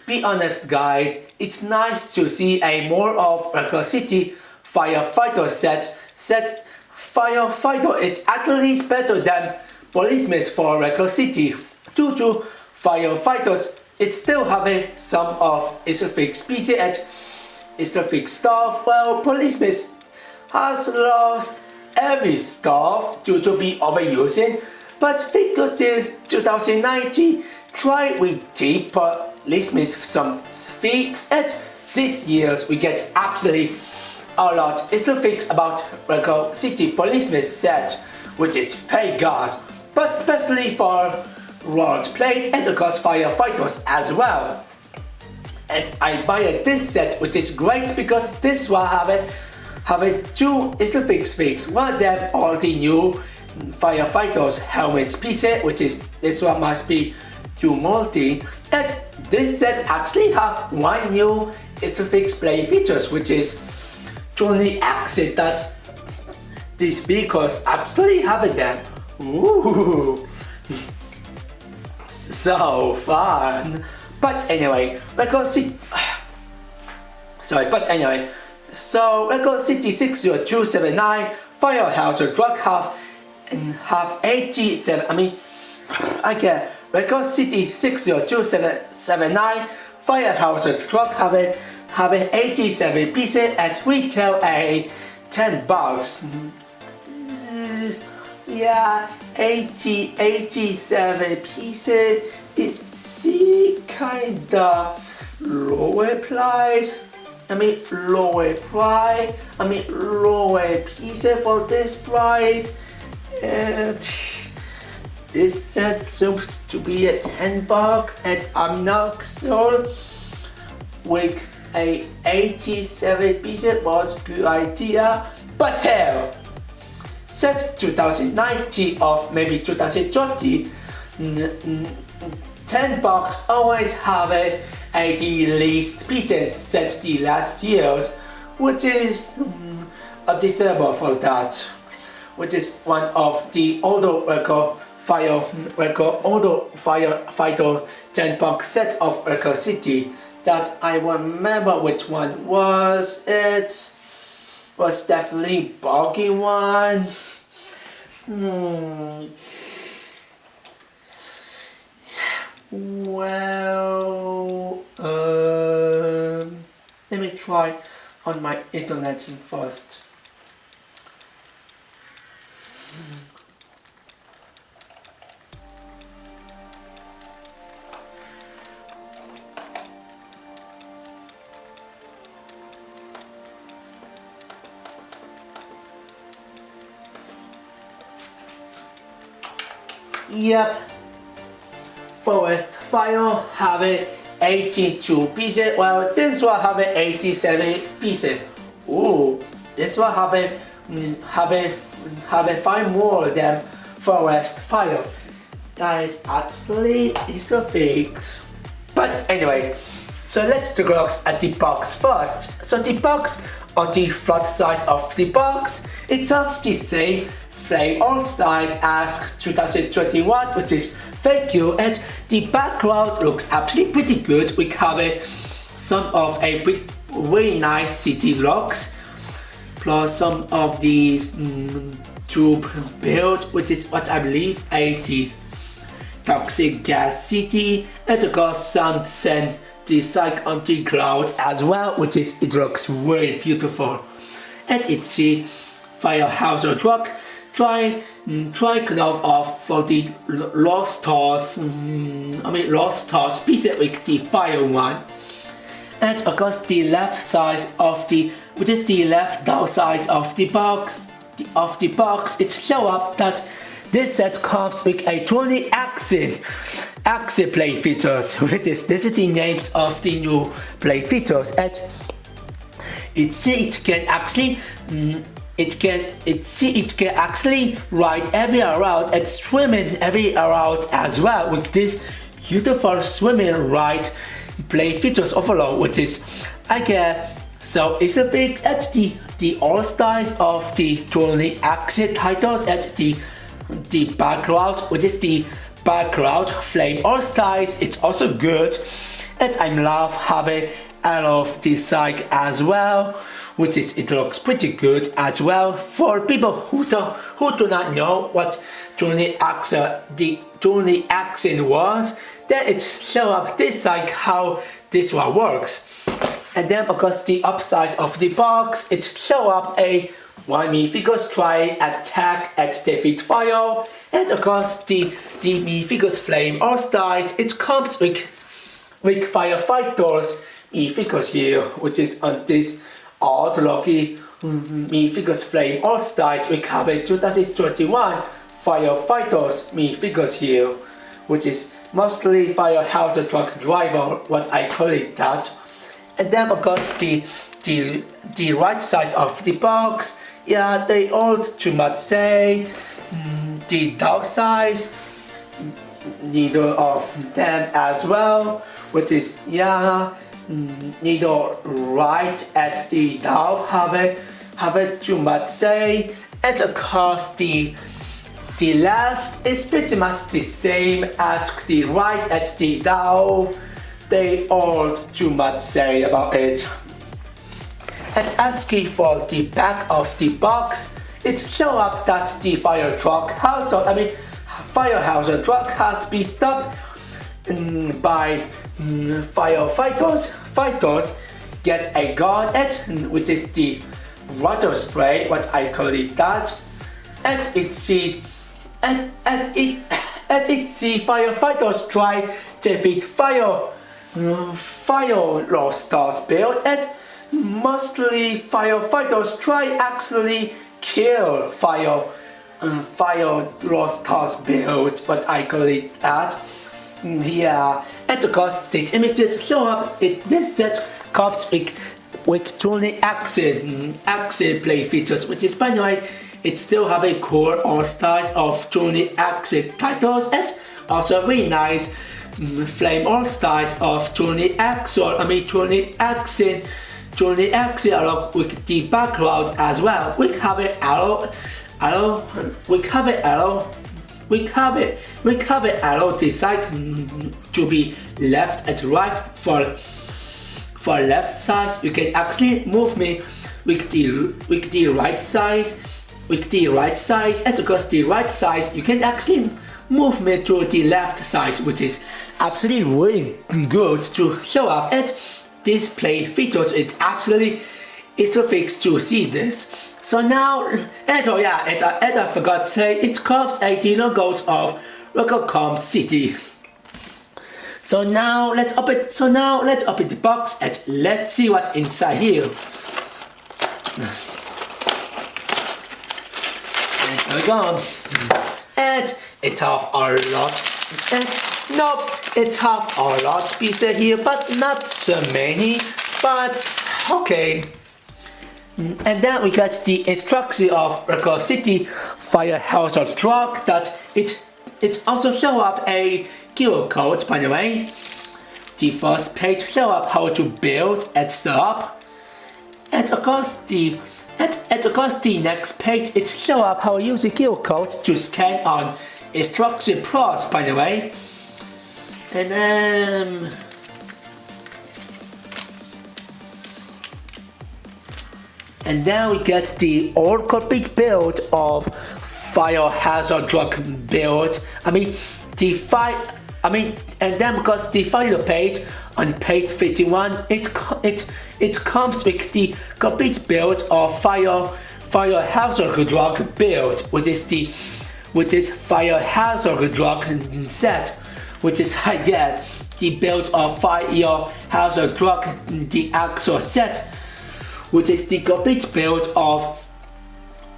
be honest guys, it's nice to see a more of Record City firefighter set firefighter. It's at least better than Policeman for Record City. Due to firefighters, it still having some of its fixed species and its fixed stuff. Well, Policeman has lost every stuff due to be overusing, but figure this 2019 try with deep Policeman some fix, and this year we get absolutely a lot is to fix about Record City Policeman set, which is Vegas, but especially for road plate and of course firefighters as well. And I buy this set, which is great because this one have a two is to fix. One of them are the new firefighters helmet pieces, which is this one must be two multi, and this set actually have one new is to fix play features, which is to only exit that these vehicles actually have them. Ooh, so fun. But anyway, Record City. So Record City 60279 Firehouse truck have 87. Record City 60279 Firehouse truck have 87 pieces at retail a $10. Yeah, 87 pieces. It's kinda lower price. Lower pieces for this price. And this set seems to be a $10, and I'm not sure with a 87 pieces was good idea. But hell, set 2019 or maybe 2020, $10 always have a the least pieces set the last years, which is disable for that, which is one of the older firefighter $10 set of Record City that I remember which one was. It was definitely buggy one. Well, let me try on my internet first. Yep. Forest Fire have 82 pieces, while this one have 87 pieces. Ooh, this one have 5 more than Forest Fire. Guys, actually it's a fix. But anyway, so let's take a look at the box first. So the box, or the front size of the box, it's of the same Flame All Stars as 2021, which is thank you, and the background looks actually pretty good. We have some of a very nice city looks, plus some of these tube build, which is what I believe the toxic gas city, and of course sunset the psych on the cloud as well, which is it looks very beautiful. And it's the firehouse truck. Try cloth off for the Lost Stars pieces with the fire one. And of course the left side of the, which is the left down side of the box, it show up that this set comes with a 20 axis play features, which is this is the names of the new play features, and it can actually it can actually ride every around and swimming every around as well with this beautiful swimming ride play features overall, which is so it's a bit at the all styles of the 20 axis titles at the background, which is the background flame all styles. It's also good, And I love having all of this side as well, which is it looks pretty good as well. For people who do not know what Johnny accent was, then it show up this side how this one works. And then because the upside of the box, it show up a one minifigures try attack at defeat fire, and of course the minifigures flame all styles. It comes with firefighters minifigures here, which is on this odd lucky minifigures flame all styles. We have a 2021 firefighters minifigures here, which is mostly firehouse truck driver, what I call it that. And then of course the right side of the box, yeah, they all too much say. The dark side, neither of them as well, which is yeah, neither right at the dark have it too much say. And of course the left is pretty much the same as the right at the down. They all too much say about it. And asking for the back of the box, it show up that the firehouse truck has been stopped by firefighters. Fighters get a gun which is the water spray, what I call it that, and it see firefighters try to defeat fire lost stars build, and mostly firefighters try actually kill fire lost stars build, but I call it that. Yeah, and of course these images show up. This set comes with Johnny accent play features, which is, by the way, it still have a core all styles of Johnny accent titles, and also very nice flame all styles of Johnny accent along with the background as well. We have an arrow decide to be left and right. For left side, you can actually move me with the right side, and of course the right side you can actually move me to the left side, which is absolutely really good to show up at display features. It's absolutely is to fix to see this. So now, and oh yeah, and I forgot to say, it comes the logos of Raccoon City. So now let's open the box and let's see what's inside here. And here it comes. And it have a lot. And nope, it have a lot pieces here, but not so many. But okay. And then we got the instruction of Raccoon City Firehouse truck that it also show up a QR code, by the way. The first page show up how to build and stop. And of course the next page it show up how to use the QR code to scan on Instruction Plus, by the way. And then we get the all complete build of Firehouse truck build. And then because the final page on page 51, it comes with the complete build of Firehouse truck build, which is Firehouse truck set, which is again the build of Firehouse truck, the actual set, which is the complete build of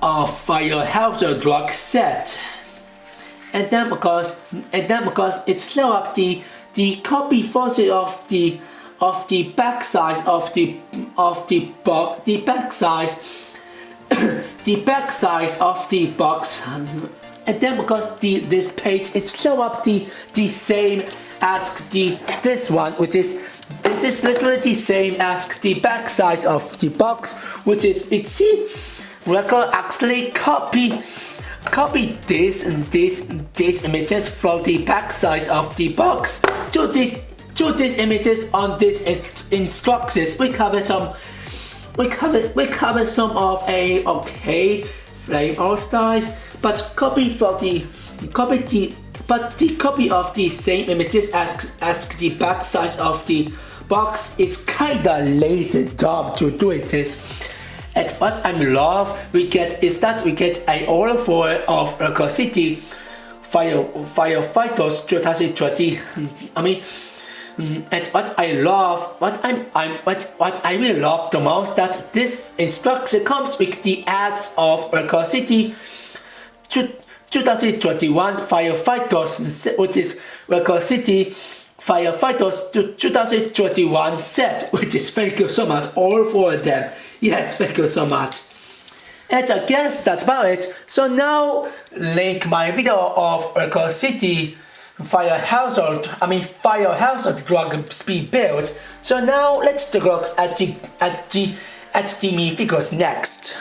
Firehouse truck set. And then because it show up the copy version of the back size of the back size of the box. And then because this page it show up the same as this one, which is this is literally the same as the back size of the box, which is Record actually copy this and these images from the back side of the box to to these images on these instructions, we cover some of a okay flame art styles, but the copy of the same images as the back side of the box is kinda lazy job to do it. And what I love we get a all four of Record City Firefighters 2020. And what I really love the most that this instruction comes with the ads of Record City 2021 Firefighters, which is Record City Firefighters 2021 set, which is thank you so much all for them. Yes, thank you so much. And I guess that's about it. So now link my video of Record City Firehouse drug speed build. So now let's take a look at the minifigures next.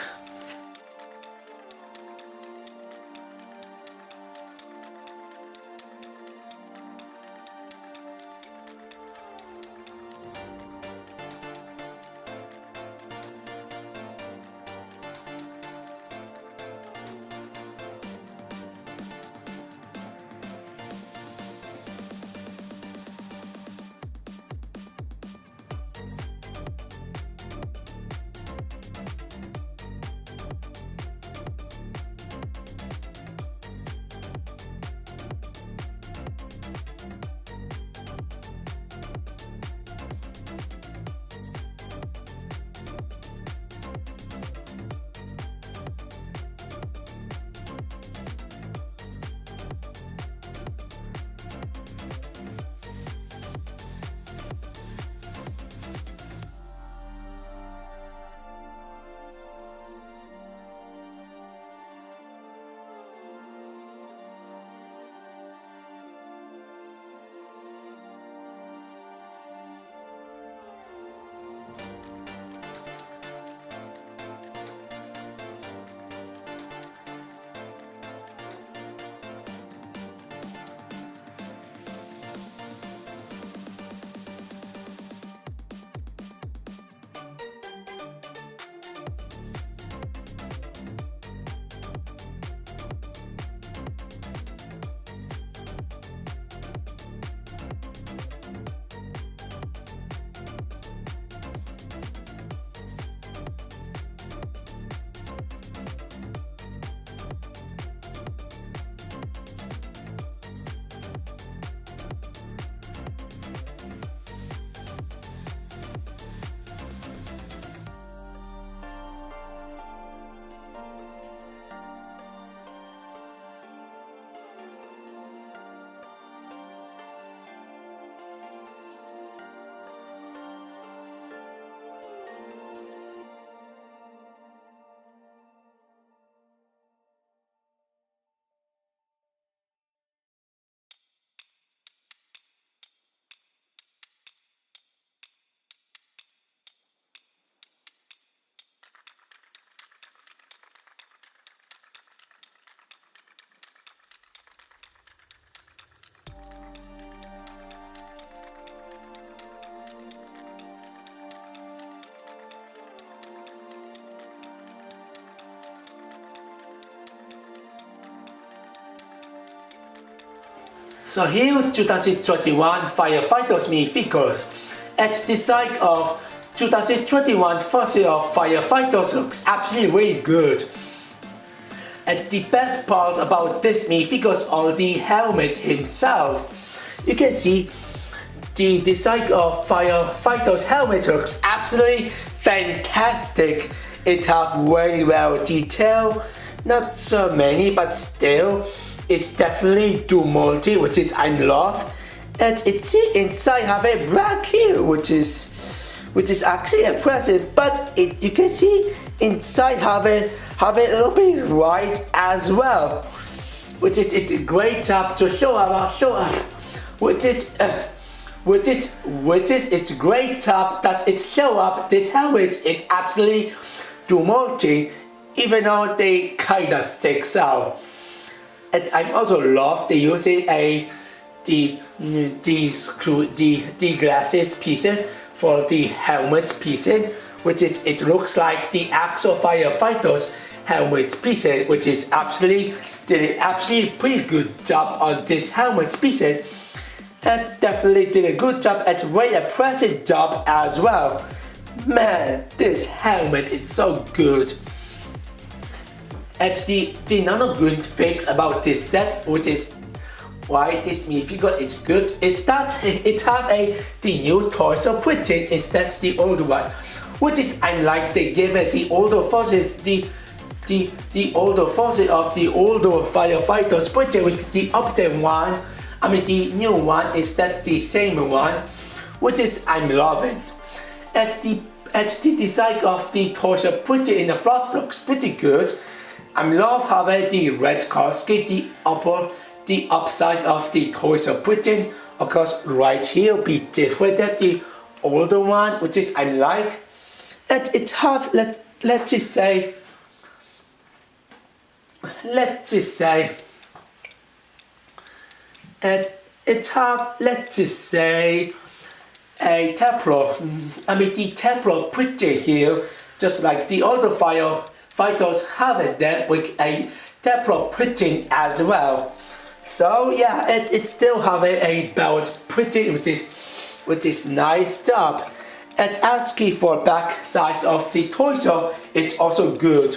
So here 2021 Firefighters minifigures. At the side of 2021 version of Firefighters looks absolutely really good. And the best part about this minifigures are the helmet himself. You can see the design of Firefighters helmet looks absolutely fantastic. It has very well detailed, not so many, but still it's definitely do multi, which is I love. And it's inside have a black here, which is actually impressive. But you can see inside have a little bit white as well, which is it's a great job to show up, which is it's great job that it show up this helmet. It's absolutely do multi, even though they kinda sticks out. And I also love they using the glasses piece for the helmet piece, which is it looks like the actual firefighters helmet piece, which is absolutely pretty good job on this helmet piece. And definitely did a good job and very impressive job as well. Man, this helmet is so good. And the another good things about this set, which is why this minifigure is good, is that it have the new torso printing instead of the old one, which is unlike they give it the older version, the older version of the older firefighters printing with the updated one. I mean the new one is that the same one, which is I'm loving. And the design of the torso printing in the front looks pretty good. I love having the red casket, the upsize of the torso printing. Of course, right here be different than the older one, which is I like. And it have let's just say and it have let's just say a Templar. I mean the Templar printing here, just like the older firefighters have it then with a Templar printing as well. So yeah, it still have a belt printing, which is nice job. And asking for back size of the torso, it's also good.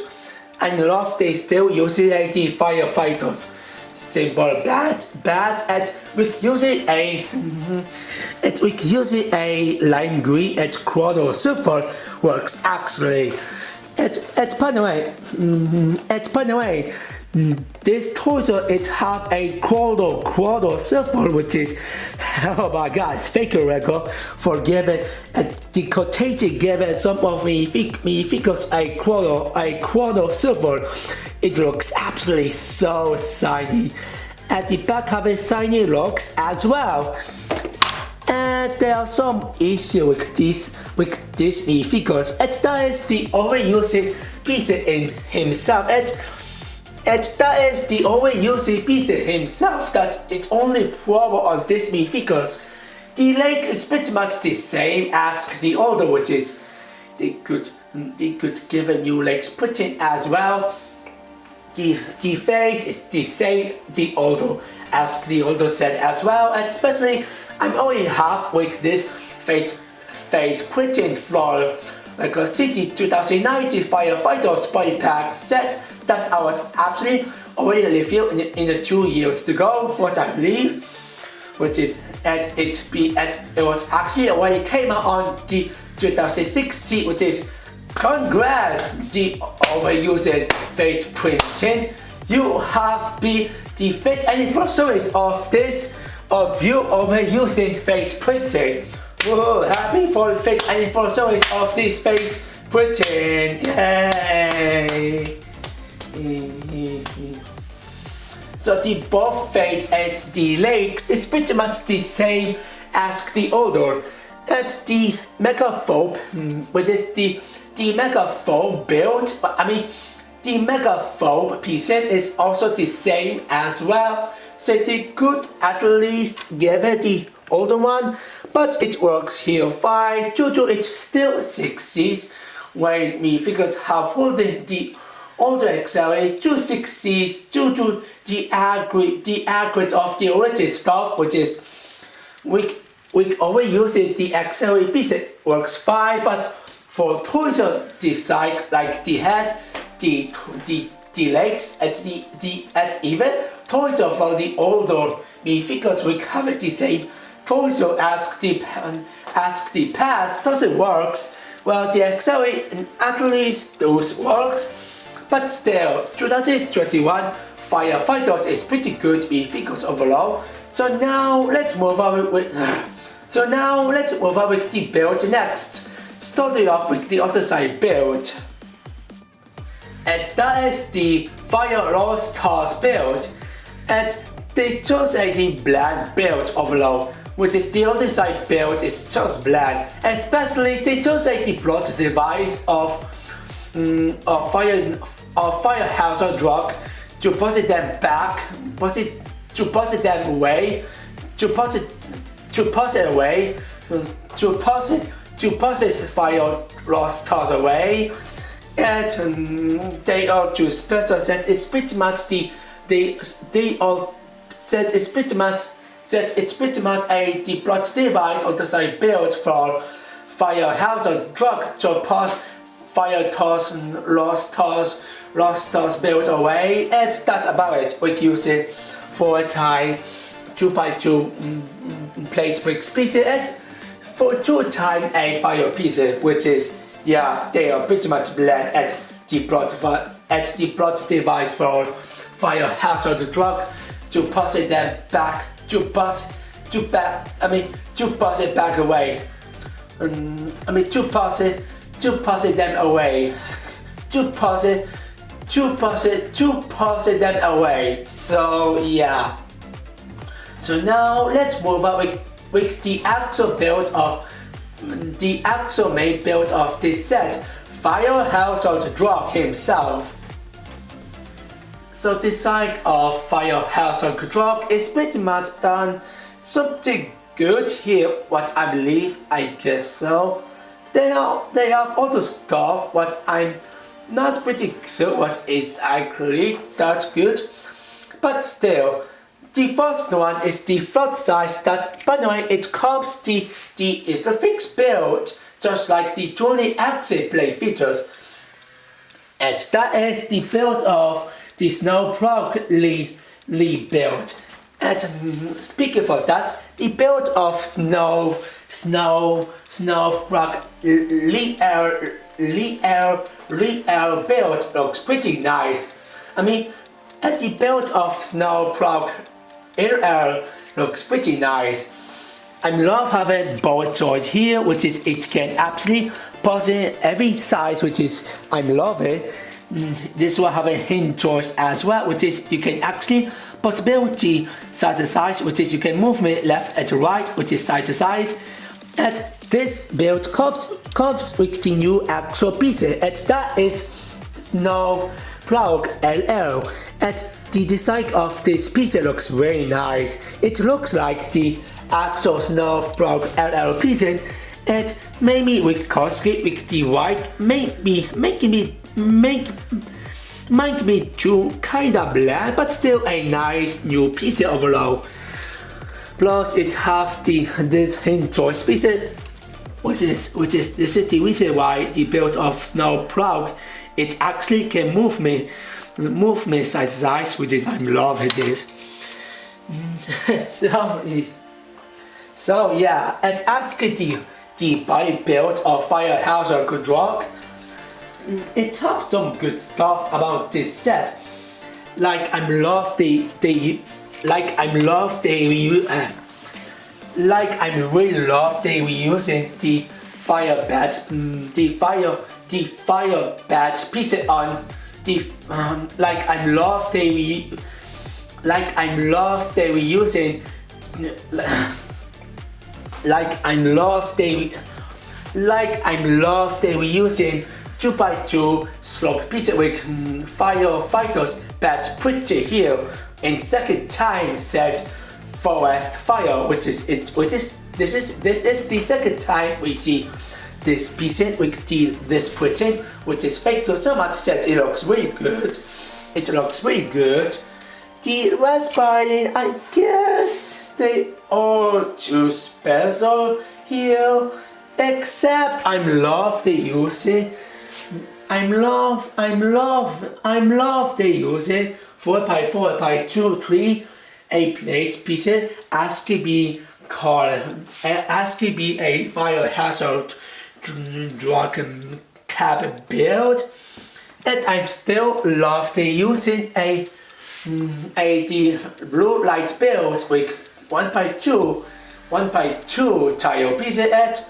I love they still using the firefighters symbol bad and with using a lime green and chrono silver works actually. And by the way, this torso it have a chrono silver, which is oh my god, it's fake record for giving the quotation given some of me figures a chrono silver. It looks absolutely so shiny. At the back have a shiny looks as well. And there are some issue with these minifigures, and that is the overusing piece in himself. And that is the overusing piece in himself that it's only problem on this minifigures. The leg is pretty much the same as the older, which is they could give a new legs putting as well. The face is the same the older as the older set as well, and especially I'm already have with this face printing for like a City 2019 Firefighters body pack set that I was actually already reviewed in the 2 years ago, what I believe, which is it was actually already came out on the 2016, which is congrats the overusing face printing. You have been the 5th anniversary of this of you overusing face printing. Whoa, happy for the 5th anniversary of this face printing. Yay! So the both face and the legs is pretty much the same as the older. And the Megaphobe, which is the Megaphobe build, I mean the Megaphobe piece is also the same as well. So they could at least give it the older one, but it works here fine due to it still succeeds when me figures how full the older accelerate to succeed due to the accurate of the original stuff, which is we overuse the accelerate piece works fine, but for torso design like the head, the legs and even torso for the older minifigures we have the same torso as the past doesn't works. Well, the accelerate at least those works, but still 2021 Firefighters is pretty good minifigures overall. So now let's move on with the build next. Starting off with the other side build. And that is the Fire Lost Stars build. And they chose the bland build overall, which is the other side build is just bland. Especially they chose the plot device of fire hazard drug to posit them back, to posit them away to pass it away, to pass it fire lost toss away, and they are to special set. It's pretty much they all set. It's pretty much a deployed device on the side built for firehouse or truck to pass fire toss and lost toss built away, and that's about it. We use it for a tie 2x2 plate bricks pieces, and for 2 times a fire piece, which is, yeah, they are pretty much blend at the plot device for firehouse or the truck to pass it then back to pass it back away. To pass it them away. To pass it them away. So yeah. So now let's move on with the actual main build of this set, Firehouse or the Truck himself. So the side of Firehouse or the Truck is pretty much done something good here, what I believe, I guess so. They have all the stuff what I'm not pretty sure what is actually that good, but still. The first one is the front size that, by the way, it comes is the fixed build, just like the 20 axis blade features. And that is the build of the Snowprog Lee build. And speaking for that, the build of Snowprog Lee build looks pretty nice. I mean, and the build of Snowprog LL looks pretty nice. I love having both joints here, which is it can absolutely pause in every size, which is I love it. This will have a hinge joint as well, which is you can actually possibility side to side, which is you can move it left and right, which is side to side. And this build comes with the new actual pieces, and that is Snowprog LL. And the design of this piece looks very nice. It looks like the actual Snowprog LL piece, and maybe with Koski with the white, might be too kinda bland, but still a nice new piece overall. Plus, it have this hinge joint piece, which is the reason why the build of Snowprog it actually can move me side to side, which is I love this. So yeah, and ask the body build of Firehouse or Good Rock. It has some good stuff about this set. Like I really love they reusing the fire bat piece on the I love they reusing 2x2 slope piece with firefighters bat pretty here in second time set forest fire, this is the second time we see this piece with this printing, which is fake to so much that it looks really good. The raspberry, I guess they are too special here, except I love the using. I love the using 4x4 by 2 3 a plate piece ASCII a fire hazard dragon cab build, and I still love the using the blue light build with 1x2 tile piece at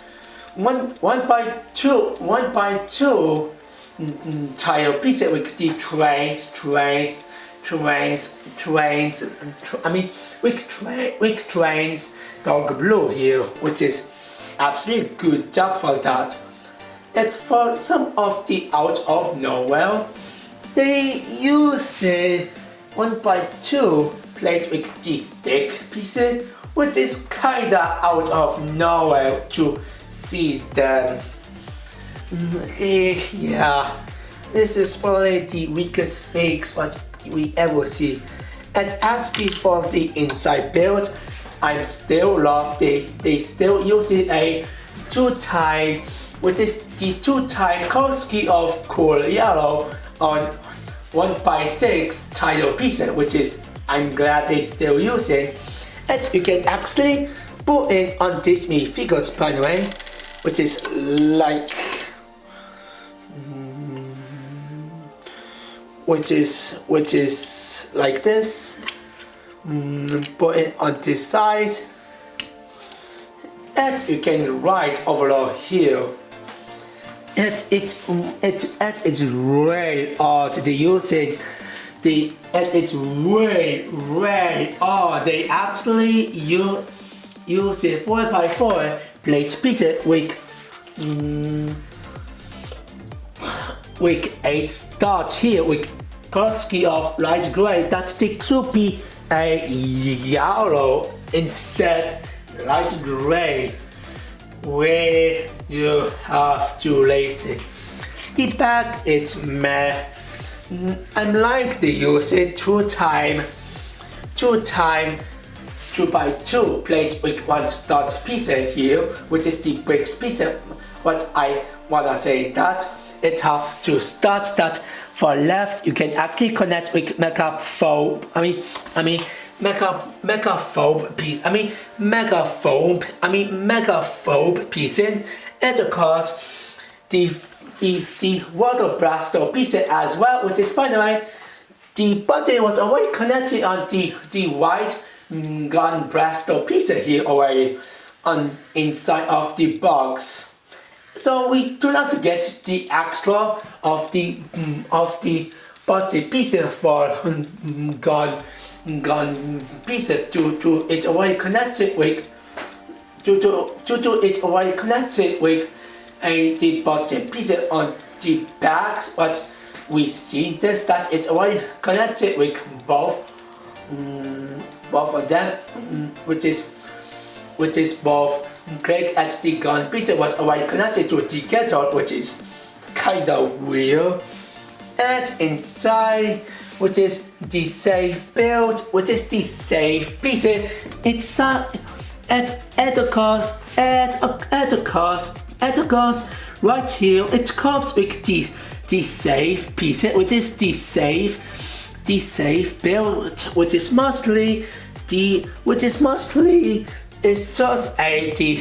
1x2 tile piece with the trains dark blue here, which is absolutely good job for that. And for some of the out of nowhere, they use 1x2 plate with the stick piece, which is kinda out of nowhere to see them. Yeah, this is probably the weakest fix what we ever see. And asking for the inside build, I still love they still using a 2-time, which is the 2-time Koski of cool yellow on 1x6 title piece, which is I'm glad they still using. And you can actually put in on this minifigures, by the way, which is like which is like this. Put it on this side, and you can write overall here. And it's really odd they using the, and it's really odd they actually use a 4x4 plate piece with 8 dots here with Koski of light gray. That should be a yellow instead light gray, where you have to lace it. The back is meh. I like the use it 2-time 2x2 plate with 1 dot piece here, which is the bricks piece. What I wanna say that it have to start that for left. You can actually connect with megafoam piece in, and of course the water blaster piece as well, which is, by the way, the button was already connected on the white gun blaster piece here already on inside of the box. So we do not get the extra of the body piece for gun piece to it already connected with it already connected with the body piece on the back. But we see this that it's already connected with both of them, which is both click at the gun piece was already connected to the kettle, which is kinda weird. And inside, which is the safe build, which is the safe piece. It's at the cost right here. It comes with the safe piece, which is the safe build, which is mostly it's just the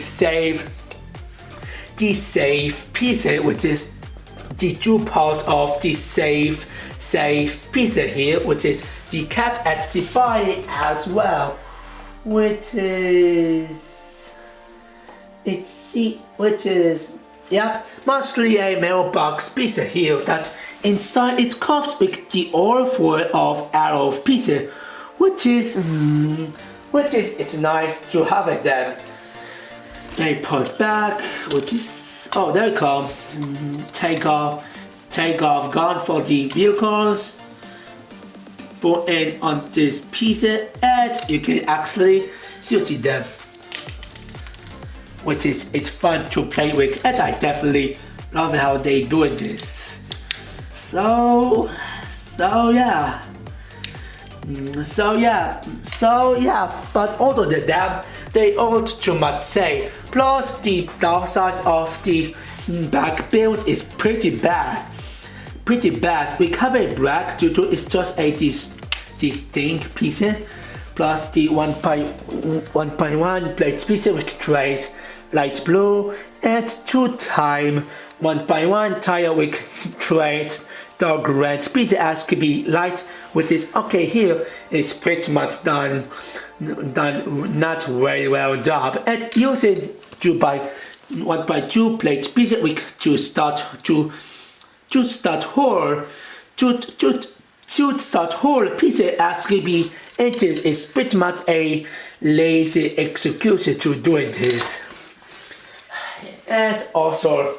safe piece, which is the two part of the safe piece here, which is the cap at the body as well, which is mostly a mailbox piece here. That inside it comes with the all 4 of arrow piece, which is it's nice to have it then. They put back, which is, oh, there it comes. Take off gun for the vehicles. Put in on this piece, and you can actually shoot them, which is it's fun to play with, and I definitely love how they doing this. So yeah. But other than that, they aren't too much say. Plus, the downside of the back build is pretty bad. We cover black due to it's just a distinct piece. Plus the 1.1 plate piece with trace light blue, and 2-time 1.1 tire with trace dark red piece as could be light, which is okay. Here is pretty much done not very well job. And using 1x2 plate piece with to start hole piece actually be it is pretty much a lazy execution to doing this. And also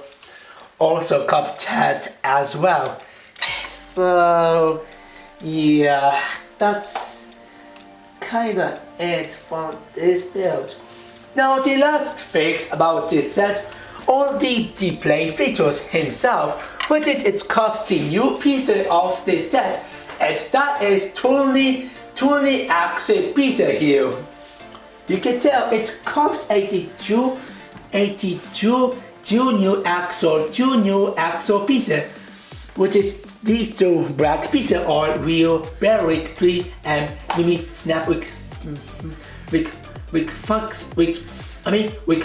Cuphead as well. So yeah, that's kinda it from this build. Now the last fix about this set, all the play features himself, which is it comes the new piece of the set, and that is Tony Axel piece here. You can tell it comes 82 new axle pieces, which is these two black pieces are real Berwick 3 and Mimi Snap with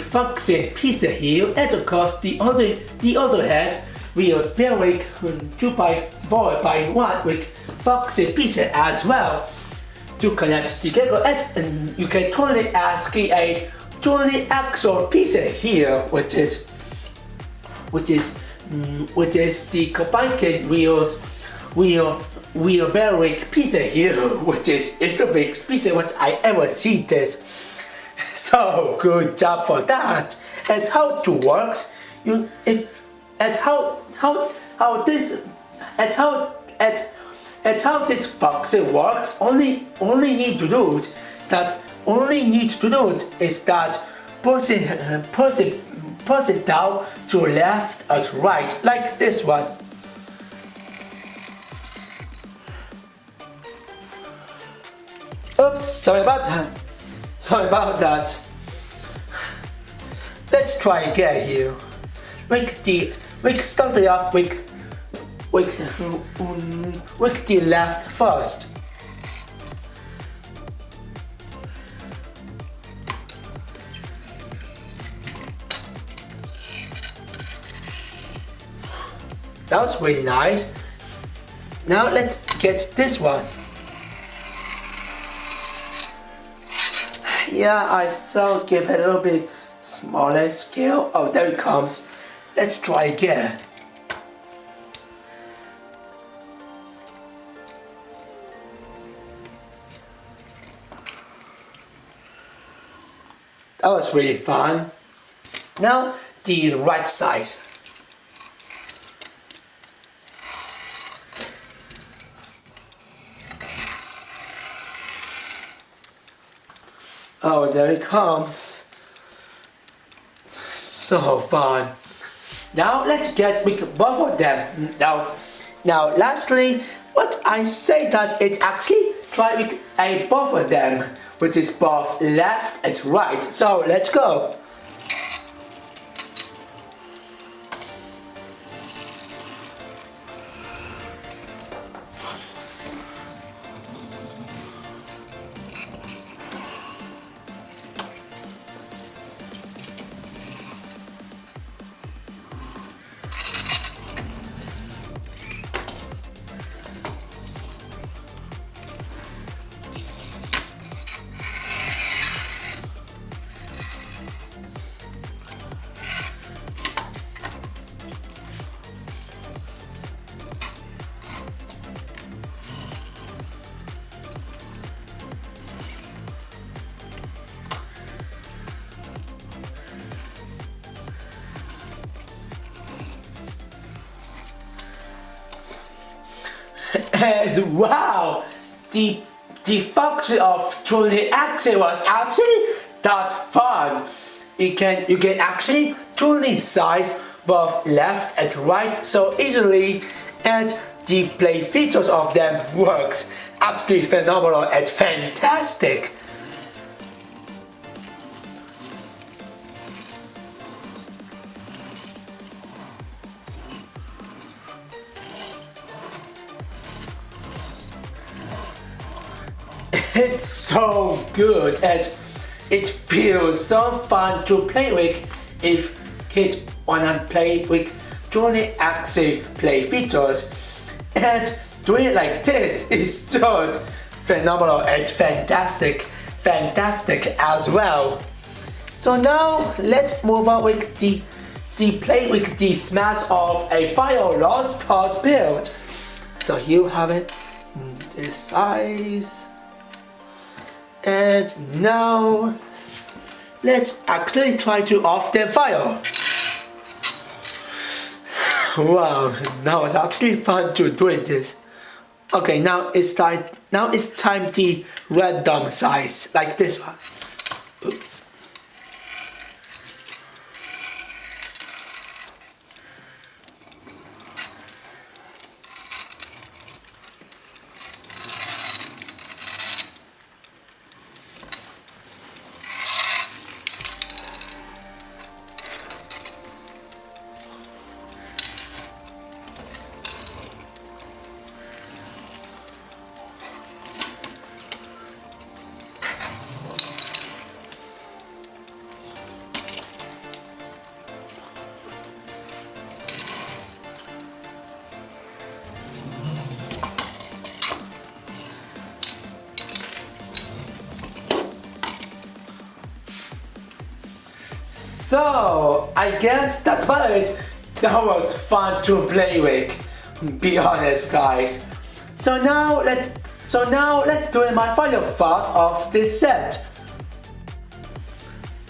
function pieces here, and of course the other head real Berwick 2x4x1 with function pieces as well to connect together, and you can totally ask a Tony Axel piece here, which is the combined wheel bearing piece here, which is the fixed piece what I ever see this. So good job for that. And how it works, how this function works, only need to note is that push it down to left and right, like this one. Oops, sorry about that. Let's try again here. We start it off with the left first. That was really nice. Now let's get this one. Yeah, I still give it a little bit smaller scale. Oh, there it comes. Let's try again. That was really fun. Now the right side. Oh, there it comes. So fun. Now let's get with both of them. Now lastly, what I say that it actually try with both of them, which is both left and right. So let's go. And wow, the function of Tony Axel was actually that fun. You can actually tune size both left and right so easily, and the play features of them works absolutely phenomenal and fantastic. It's so good and it feels so fun to play with if kids wanna play with Tony Axel play features, and doing it like this is just phenomenal and fantastic as well. So now let's move on with the play with the smash of a Fire Lost Stars build. So you have it this size. And now let's actually try to off the fire. Wow, that was absolutely fun to doing this. Okay, now it's time Now it's time the random size, like this one. Oops. So, I guess that's about it. That was fun to play with. Be honest, guys. So now let's do my final thought of this set.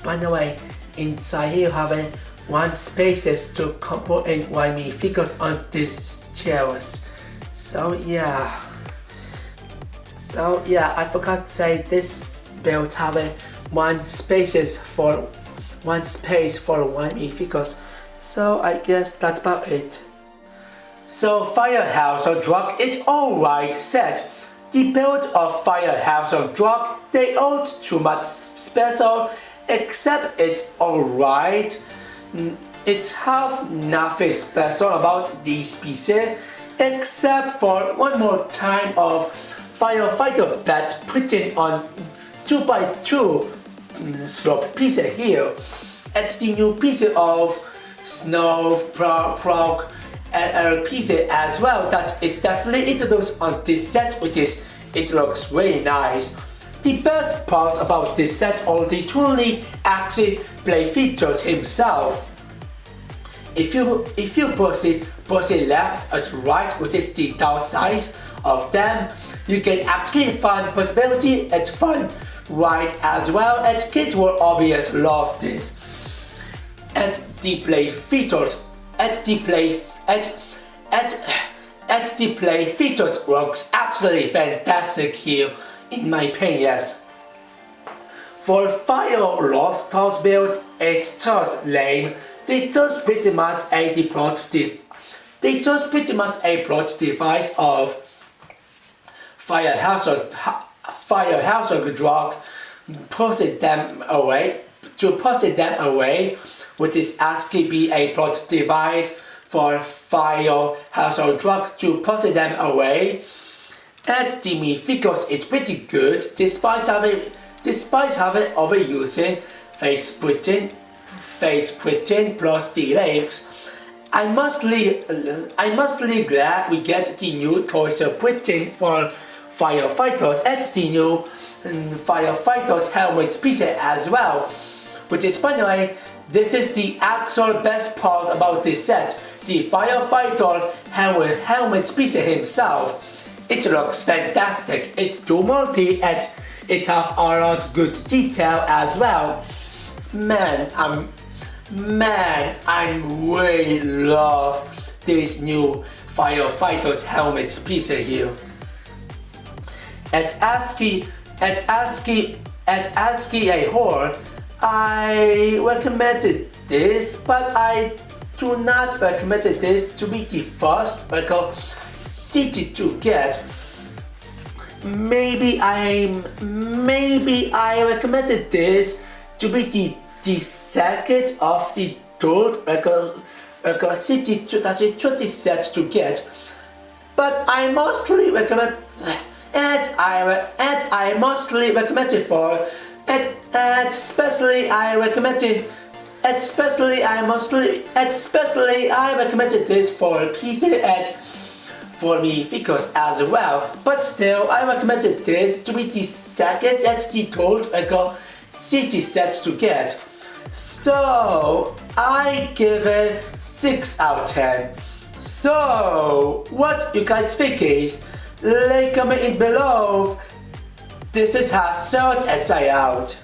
By the way, inside here having one spaces to couple in me figures on these chairs. So yeah, I forgot to say this build having one space for me figures. So I guess that's about it. So Firehouse of Drug, it's alright set. The build of Firehouse of Drug, they aren't too much special, except it's alright. It have nothing special about these pieces, except for one more time of firefighter bat printing on 2x2 slope piece here. It's the new piece of snow frog and piece as well that it's definitely introduced on this set, which is it looks really nice. The best part about this set are the Tony actually play features himself. If you push it left and right, which is the downside of them, you get absolutely fun possibility and fun ride as well, and kids will obviously love this. And the play features works absolutely fantastic here, in my opinion. Yes. For Fire Lost House build, it's just lame. They just pretty much a plot device of Firehouse of Drug, push them away, which is asking be a plot device for Firehouse of Drug to push them away. And the me figures it's pretty good despite having overusing face printing plus the legs. I'm mostly glad we get the new toys printing for firefighters and the new firefighters helmet piece as well. Which is, by the way, this is the actual best part about this set. The firefighter helmet piece himself. It looks fantastic. It's too multi and it have a lot of good detail as well. Man, I really love this new firefighter's helmet piece here. At ASCII a Horror, I recommended this, but I do not recommend this to be the first city to get. Maybe I recommended this to be the second of the third city 2020 set to get. But I mostly recommend I mostly recommend it for especially I recommended this for PC and for me figures as well. But still, I recommended this to be the second and the third city set to get. So I give it 6 out of 10. So what you guys think is? Like comment it below. This is how short and say out.